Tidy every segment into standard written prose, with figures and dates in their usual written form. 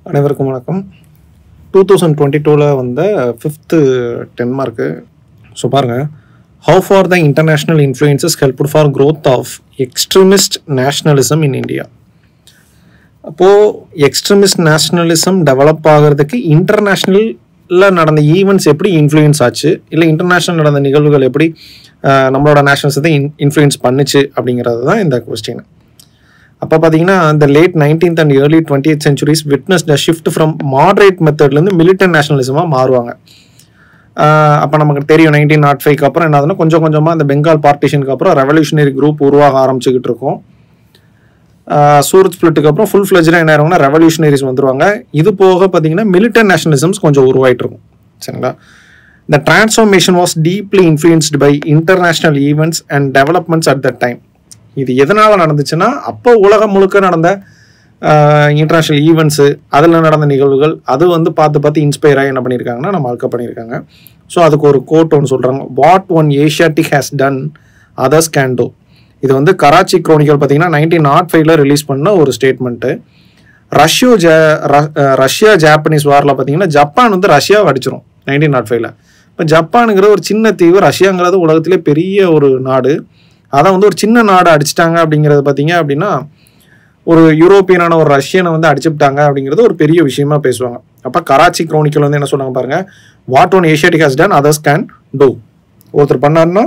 அனைவருக்கும் வணக்கம். 2022 வந்த 5th 10 மார்க்கு. ஸோ பாருங்கள், how far the international influences helped for growth of extremist nationalism in India. அப்போது எக்ஸ்ட்ரீமிஸ்ட் நேஷ்னலிசம் டெவலப் ஆகிறதுக்கு இன்டர்நேஷ்னலில் நடந்த ஈவெண்ட்ஸ் எப்படி இன்ஃப்ளூயன்ஸ் ஆச்சு, இல்லை இன்டர்நேஷ்னல் நடந்த நிகழ்வுகள் எப்படி நம்மளோட நேஷ்னல்ஸை இன்ஃப்ளூயன்ஸ் பண்ணுச்சு அப்படிங்கிறது தான் இந்த கொஸ்டின். அப்போ பார்த்தீங்கன்னா இந்த late 19th and early 20th centuries witnessed a shift from moderate மெத்தட்லேருந்து மிலிட்டன்ட் நேஷனலிசமாக மாறுவாங்க. அப்போ நமக்கு தெரியும் 1905க்கு அப்புறம் என்னதுன்னா கொஞ்சம் கொஞ்சமாக இந்த பெங்கால் பார்ட்டிஷனுக்கு அப்புறம் ரெவல்யூஷனரி குரூப் உருவாக ஆரம்பிச்சுக்கிட்டு இருக்கும். சூரத் ஸ்பிளிட்டுக்கு அப்புறம் ஃபுல் ஃப்ளெஜ்டாக என்ன ஆயிருவாங்கன்னா ரெவல்யூஷனரிஸ் வந்துருவாங்க. இது போக பார்த்தீங்கன்னா மிலிட்டன்ட் நேஷனலிசம்ஸ் கொஞ்சம் உருவாயிட்டு இருக்கும். சரிங்களா? The transformation was deeply influenced by international events and developments at that time. இது எதனால் நடந்துச்சுன்னா, அப்போ உலகம் முழுக்க நடந்த இன்டர்நேஷ்னல் ஈவெண்ட்ஸு, அதில் நடந்த நிகழ்வுகள், அது வந்து பார்த்து இன்ஸ்பயர் ஆகி என்ன பண்ணியிருக்காங்கன்னா நம்ம ஆல்க பண்ணியிருக்காங்க. ஸோ அதுக்கு ஒரு கோட் ஒன்று சொல்கிறாங்க, what one Asiatic has done others can two. இது வந்து கராச்சி குரோனிக்கல் பார்த்தீங்கன்னா 1905 ரிலீஸ் பண்ண ஒரு ஸ்டேட்மெண்ட்டு. ரஷ்யா ஜாப்பனீஸ் வாரில் பார்த்தீங்கன்னா ஜப்பான் வந்து ரஷ்யாவை அடிச்சிடும் 1905. இப்போ ஜப்பானுங்கிற ஒரு சின்ன தீவு, ரஷ்யாங்கிறது உலகத்திலே பெரிய ஒரு நாடு, அதை வந்து ஒரு சின்ன நாடு அடிச்சிட்டாங்க அப்படிங்கிறது பார்த்தீங்க அப்படின்னா, ஒரு யூரோப்பியனான ஒரு ரஷ்யனை வந்து அடிச்சுட்டாங்க அப்படிங்கிறது ஒரு பெரிய விஷயமா பேசுவாங்க. அப்போ கராச்சி குரோனிக்கல் வந்து என்ன சொன்னாங்க பாருங்கள், what one Asiatic has done others can do. ஒருத்தர் பண்ணாருன்னா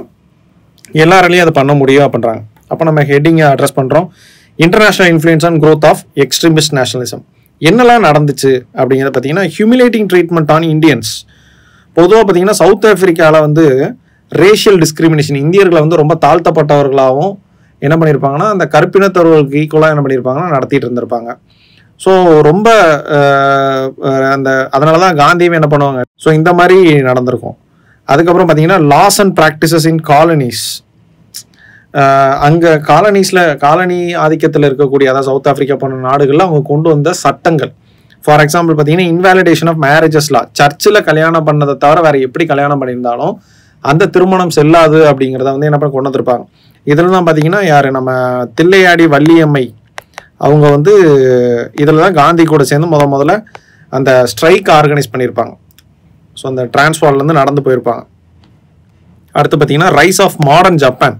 எல்லாராலையும் அதை பண்ண முடியும் அப்படின்றாங்க. அப்போ நம்ம ஹெட்டிங்கை அட்ரஸ் பண்ணுறோம், international influence and growth of extremist nationalism. என்னெல்லாம் நடந்துச்சு அப்படிங்கிறத பார்த்தீங்கன்னா, ஹியூமிலேட்டிங் ட்ரீட்மெண்ட் ஆன் இந்தியன்ஸ். பொதுவாக பார்த்தீங்கன்னா சவுத் ஆஃப்ரிக்காவில் வந்து ரேஷியல் டிஸ்கிரிமினேஷன், இந்தியர்களை வந்து ரொம்ப தாழ்த்தப்பட்டவர்களாகவும் என்ன பண்ணியிருப்பாங்கன்னா அந்த கருப்பினத்தவர்களுக்கு ஈக்குவலாக என்ன பண்ணியிருப்பாங்கன்னா நடத்திட்டு இருந்திருப்பாங்க. ஸோ ரொம்ப அதனால தான் காந்தியும் என்ன பண்ணுவாங்க, ஸோ இந்த மாதிரி நடந்திருக்கும். அதுக்கப்புறம் பார்த்தீங்கன்னா laws and practices in colonies. அங்கே காலனி ஆதிக்கத்தில் இருக்கக்கூடிய, அதாவது சவுத் ஆஃப்ரிக்கா போன்ற நாடுகளில் அவங்க கொண்டு வந்த சட்டங்கள். ஃபார் எக்ஸாம்பிள் பார்த்தீங்கன்னா இன்வாலிடேஷன் ஆஃப் மேரேஜஸ் லா. சர்ச்சில் கல்யாணம் பண்ணதை தவிர வேறு எப்படி கல்யாணம் பண்ணியிருந்தாலும் அந்த திருமணம் செல்லாது அப்படிங்கிறத வந்து என்ன பண்ண கொண்டு வந்திருப்பாங்க. இதில் தான் பார்த்தீங்கன்னா யார், நம்ம தில்லையாடி வள்ளியம்மை அவங்க வந்து இதில் தான் காந்தி கூட சேர்ந்து முதல்ல அந்த ஸ்ட்ரைக் ஆர்கனைஸ் பண்ணியிருப்பாங்க. ஸோ அந்த டிரான்ஸ்வால்லேருந்து நடந்து போயிருப்பாங்க. அடுத்து பார்த்தீங்கன்னா rise of modern Japan.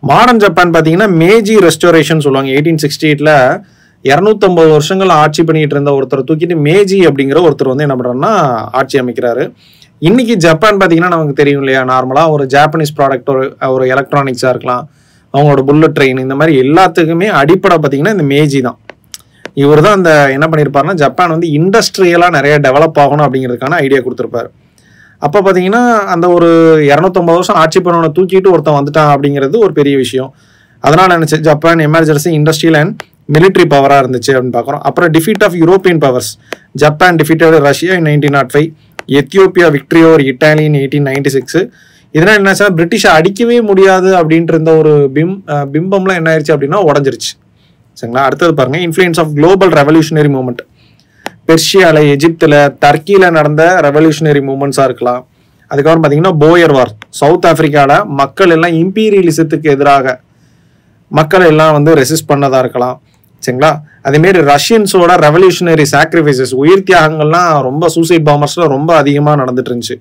Modern Japan பார்த்தீங்கன்னா மேஜி ரெஸ்டோரேஷன் சொல்லுவாங்க. 1868 250 வருஷங்கள் ஆட்சி பண்ணிட்டு இருந்த ஒருத்தரை தூக்கிட்டு மேஜி அப்படிங்கிற ஒருத்தர் வந்து என்ன பண்ணுறாருன்னா ஆட்சி அமைக்கிறாரு. இன்னைக்கு ஜப்பான் பார்த்தீங்கன்னா நமக்கு தெரியும் இல்லையா, நார்மலாக ஒரு ஜாப்பனீஸ் ப்ராடக்ட், ஒரு எலக்ட்ரானிக்ஸாக இருக்கலாம், அவங்களோட புல்லட் ட்ரெயின், இந்த மாதிரி எல்லாத்துக்குமே அடிப்படை பார்த்தீங்கன்னா இந்த மேஜி தான். இவர் தான் அந்த என்ன பண்ணியிருப்பாருன்னா ஜப்பான் வந்து இண்டஸ்ட்ரியலாக நிறைய டெவலப் ஆகணும் அப்படிங்கிறதுக்கான ஐடியா கொடுத்துருப்பாரு. அப்போ பார்த்தீங்கன்னா அந்த ஒரு 250 வருஷம் ஆட்சி பண்ணவனை தூக்கிட்டு ஒருத்தன் வந்துட்டான் அப்படிங்கிறது ஒரு பெரிய விஷயம். அதனால் நினச்சி Japan emergency industrial and military பவராக இருந்துச்சு அப்படின்னு பார்க்குறோம். அப்புறம் defeat of European powers. Japan defeated Russia in 1905, Ethiopia victory over Italy in 1896. இதனால் என்ன, பிரிட்டிஷை அடிக்கவே முடியாது அப்படின்ட்டு இருந்த ஒரு பிம்பம்லாம் என்ன ஆயிடுச்சு அப்படின்னா உடஞ்சிருச்சு. சரிங்களா? அடுத்தது பாருங்க, influence of global revolutionary movement. பெர்ஷியாவில், எஜிப்தில், டர்க்கியில் நடந்த ரெவல்யூஷனரி மூவ்மெண்ட்ஸாக இருக்கலாம். அதுக்கப்புறம் பார்த்தீங்கன்னா போயர் வார். சவுத் ஆஃப்ரிக்காவில் மக்கள் எல்லாம் இம்பீரியலிசத்துக்கு எதிராக மக்கள் எல்லாம் வந்து ரெசிஸ்ட் பண்ணதாக இருக்கலாம். சரிங்களா? அதேமாரி ரஷ்யன்ஸோட ரெவல்யூஷனரி சாக்ரிஃபைசஸ், உயிர் தியாகங்கள்லாம் ரொம்ப சூசைட் பாம்பர்ஸ்ல ரொம்ப அதிகமாக நடந்துட்டு இருந்துச்சு.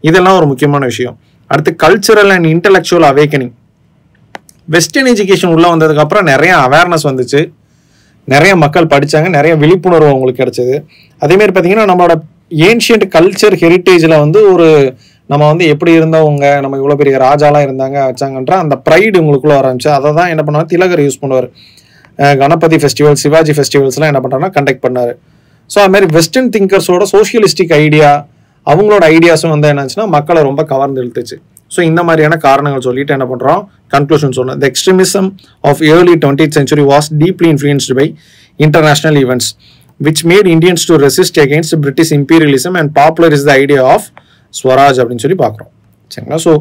இதெல்லாம் ஒரு முக்கியமான விஷயம். அடுத்து cultural and intellectual awakening. Western education உள்ள வந்ததுக்கு அப்புறம் நிறைய அவேர்னஸ் வந்துச்சு, நிறைய மக்கள் படிச்சாங்க, நிறைய விழிப்புணர்வு அவங்களுக்கு கிடைச்சது. அதேமாரி பார்த்தீங்கன்னா நம்மளோட ஏன்ஷியன்ட் கல்ச்சர் ஹெரிட்டேஜில் வந்து ஒரு நம்ம வந்து எப்படி இருந்தவங்க, நம்ம இவ்வளோ பெரிய ராஜாலாம் இருந்தாங்க வச்சாங்கன்ற அந்த ப்ரைடு உங்களுக்குள்ள ஆரம்பிச்சு. அதை தான் என்ன பண்ணுவாங்க, திலகர் யூஸ் பண்ணுவார். கணபதி ஃபெஸ்டிவல், சிவாஜி ஃபெஸ்டிவல்ஸ்லாம் என்ன பண்ணுறாங்கன்னா கண்டக்ட் பண்ணார். ஸோ அதுமாதிரி வெஸ்டர்ன் திங்கர்ஸோட சோஷியலிஸ்டிக் ஐடியா, அவங்களோட ஐடியாஸும் வந்து என்னாச்சுன்னா மக்களை ரொம்ப கவர்ந்து இழுத்துச்சு. ஸோ இந்த மாதிரியான காரணங்கள் சொல்லிட்டு என்ன பண்ணுறோம், கன்க்ளூஷன் சொல்லணும். The extremism of early 20th century was deeply influenced by international events which made Indians to resist against British imperialism and popularized the idea of Swaraj அப்படின்னு சொல்லி பார்க்குறோம். சரிங்களா? ஸோ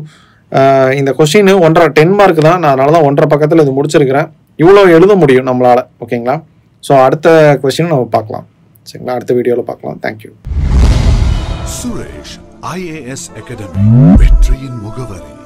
இந்த கொஸ்டின் 10 மார்க் தான், நான் அதனால தான் 1.5 பக்கத்தில் இது முடிச்சிருக்கிறேன். இவ்வளோ எழுத முடியும் நம்மளால். ஓகேங்களா? ஸோ அடுத்த கொஸ்டின் நம்ம பார்க்கலாம். சரிங்களா? அடுத்த வீடியோவில் பார்க்கலாம். தேங்க்யூ. சுரேஷ் IAS அகாடமி, வெற்றியின் முகவரி.